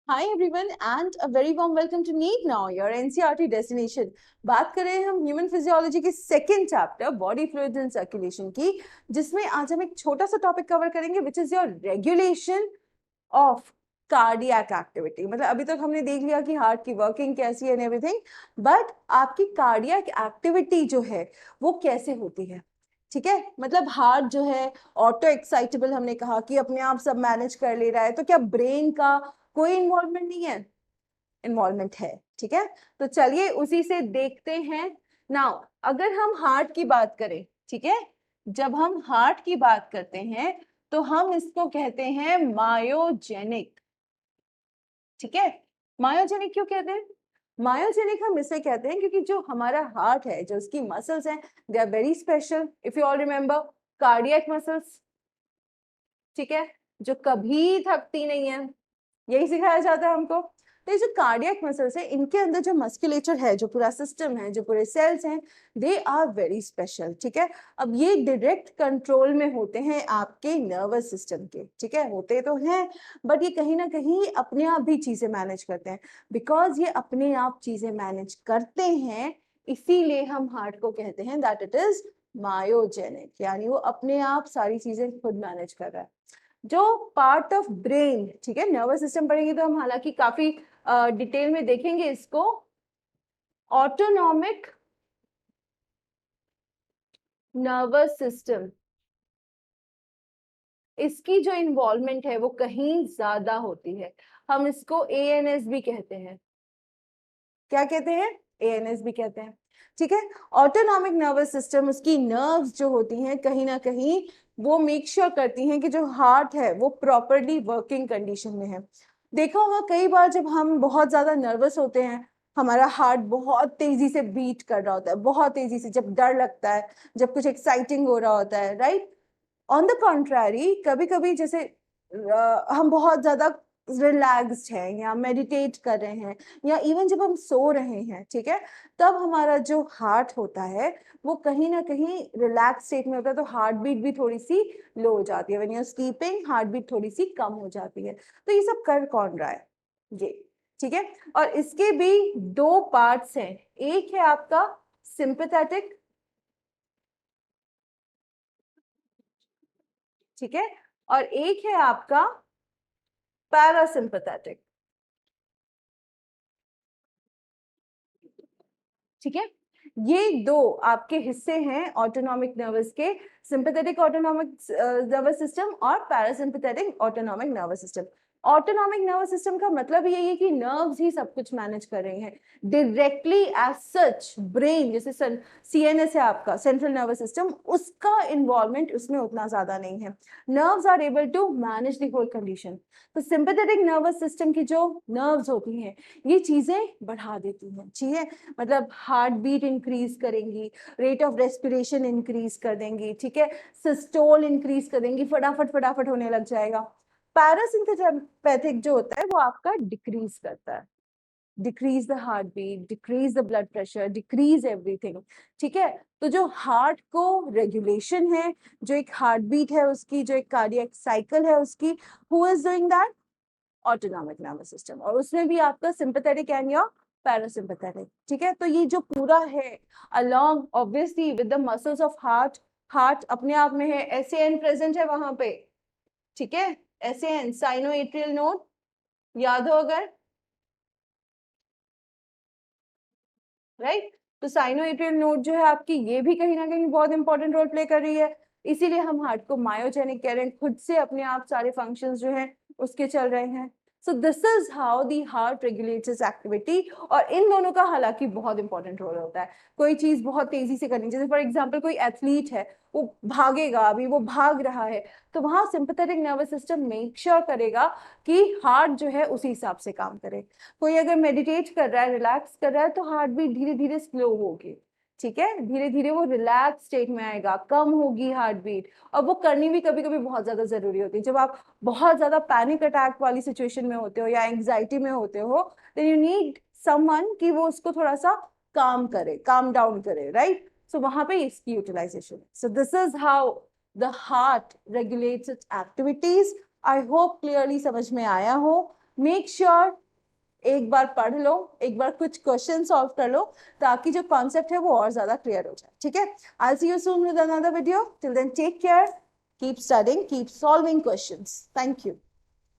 Hi everyone and a very warm welcome to NEET now your NCERT destination. बात करें हम human physiology के second chapter body fluids and circulation की, जिसमें आज हम एक छोटा सा टॉपिक कवर करेंगे which is your regulation of cardiac activity. मतलब अभी तक हमने देख लिया कि हार्ट की वर्किंग कैसी है एंड एवरीथिंग, बट आपकी कार्डियक एक्टिविटी जो है वो कैसे होती है। ठीक है, मतलब हार्ट जो है ऑटो एक्साइटेबल, हमने कहा कि अपने आप सब मैनेज कर ले रहा है, तो क्या ब्रेन का कोई इन्वॉल्वमेंट नहीं है? इन्वॉल्वमेंट है। ठीक है, तो चलिए उसी से देखते हैं। नाउ अगर हम हार्ट की बात करें, ठीक है, जब हम हार्ट की बात करते हैं तो हम इसको कहते हैं मायोजेनिक। ठीक है, मायोजेनिक क्यों कहते हैं? मायोजेनिक हम इसे कहते हैं क्योंकि जो हमारा हार्ट है, जो उसकी मसल्स हैं, they are very special. If you all remember cardiac muscles, ठीक है, जो कभी थकती नहीं है, यही सिखाया जाता है हमको। तो ये जो कार्डियक मसल्स है, इनके अंदर जो मस्कुलेचर है, जो पूरा सिस्टम है, जो पूरे सेल्स हैं, दे आर वेरी स्पेशल। ठीक है, अब ये डायरेक्ट कंट्रोल में होते हैं आपके नर्वस सिस्टम के। ठीक है, होते तो हैं बट ये कहीं ना कहीं अपने आप भी चीजें मैनेज करते हैं। बिकॉज ये अपने आप चीजें मैनेज करते हैं, इसीलिए हम हार्ट को कहते हैं दैट इट इज मायोजेनिक, यानी वो अपने आप सारी चीजें खुद मैनेज कर रहा है। जो पार्ट ऑफ ब्रेन, ठीक है, नर्वस सिस्टम पढ़ेंगे तो हम हालांकि काफी डिटेल में देखेंगे इसको। ऑटोनॉमिक नर्वस सिस्टम, इसकी जो इन्वॉल्वमेंट है वो कहीं ज्यादा होती है। हम इसको एएनएस भी कहते हैं। क्या कहते हैं? एएनएस भी कहते हैं। ठीक है, ऑटोनॉमिक नर्वस सिस्टम, उसकी नर्व्स जो होती हैं कहीं ना कहीं वो मेक श्योर करती हैं कि जो हार्ट है वो प्रॉपरली वर्किंग कंडीशन में है। देखा होगा कई बार जब हम बहुत ज्यादा नर्वस होते हैं, हमारा हार्ट बहुत तेजी से बीट कर रहा होता है, बहुत तेजी से, जब डर लगता है, जब कुछ एक्साइटिंग हो रहा होता है, राइट। ऑन द कॉन्ट्रारी कभी कभी जैसे हम बहुत ज्यादा रिलैक्स्ड हैं या मेडिटेट कर रहे हैं, या इवन जब हम सो रहे हैं, ठीक है, तब हमारा जो हार्ट होता है वो कहीं ना कहीं रिलैक्स स्टेट में होता है, तो हार्ट बीट भी थोड़ी सी लो हो जाती है। When you are sleeping heartbeat थोड़ी सी कम हो जाती है। तो ये सब कर कौन रहा है? ये, ठीक है। और इसके भी दो पार्ट्स हैं। एक है आपका सिंपैथेटिक, ठीक है, और एक है आपका पैरासिम्पैथेटिक। ठीक है, ये दो आपके हिस्से हैं ऑटोनॉमिक नर्वस के, सिंपैथेटिक ऑटोनॉमिक नर्वस सिस्टम और parasympathetic autonomic nervous system. Autonomic nervous system का मतलब यही है कि नर्व्स ही सब कुछ मैनेज कर रहे हैं डायरेक्टली। एज सच ब्रेन, जैसे सीएनएस है आपका, सेंट्रल नर्वस सिस्टम, उसका इन्वॉल्वमेंट उसमें उतना ज्यादा नहीं है। Nerves are able to manage the whole condition. तो सिंपैथेटिक नर्वस सिस्टम की जो नर्व्स होती हैं ये चीजें बढ़ा देती हैं, ठीक है, मतलब हार्ट बीट इंक्रीज करेंगी, रेट ऑफ रेस्पिरेशन इंक्रीज कर देंगी, ठीक है, सिस्टोल इंक्रीज कर देंगी, फटाफट फटाफट होने लग जाएगा। पैरासिम्पैथिक जो होता है वो आपका डिक्रीज करता है, decrease the heartbeat, decrease the blood pressure, decrease everything. ठीक है, तो जो हार्ट को रेगुलेशन है, जो एक हार्ट बीट है उसकी, जो एक कार्डियक साइकिल है उसकी, who is doing that? Autonomic nervous system. और उसमें भी आपका सिंपैथेटिक एंड योर पैरासिम्पैथेटिक। ठीक है, तो ये जो पूरा है along obviously with the muscles of heart, heart अपने आप में है, एसएएन प्रेजेंट है वहां पे। ठीक है, एसएएन साइनो एट्रियल नोड, याद हो अगर, राइट। तो साइनो एट्रियल नोड जो है आपकी, ये भी कहीं ना कहीं बहुत इंपॉर्टेंट रोल प्ले कर रही है। इसीलिए हम हार्ट को मायोजेनिक कह रहे हैं, खुद से अपने आप सारे फंक्शंस जो हैं उसके चल रहे हैं। सो this is how the heart regulates it's activity. और इन दोनों का हालांकि बहुत इंपॉर्टेंट रोल होता है। कोई चीज बहुत तेजी से करनी, जैसे फॉर एग्जाम्पल कोई एथलीट है, वो भागेगा, अभी वो भाग रहा है, तो वहां sympathetic nervous system make sure करेगा कि हार्ट जो है उसी हिसाब से काम करे। कोई अगर मेडिटेट कर रहा है, रिलैक्स कर रहा है, तो हार्ट बीट धीरे धीरे स्लो होगी। ठीक है, धीरे धीरे वो रिलैक्स स्टेट में आएगा, कम होगी हार्ट बीट। और वो करनी भी कभी कभी बहुत ज्यादा जरूरी होती है। जब आप बहुत ज्यादा पैनिक अटैक वाली सिचुएशन में होते हो या एंग्जाइटी में होते हो, देन यू नीड समवन कि वो उसको थोड़ा सा काम करे, काम डाउन करे, राइट। सो वहां पे इसकी utilization. So this is how the heart regulates its activities. I hope clearly समझ में आया हो। मेक श्योर एक बार पढ़ लो, एक बार कुछ क्वेश्चन सॉल्व कर लो, ताकि जो कॉन्सेप्ट है वो और ज्यादा क्लियर हो जाए. ठीक है, I see you soon with another video. Till then take care, keep studying, keep solving questions. Thank you.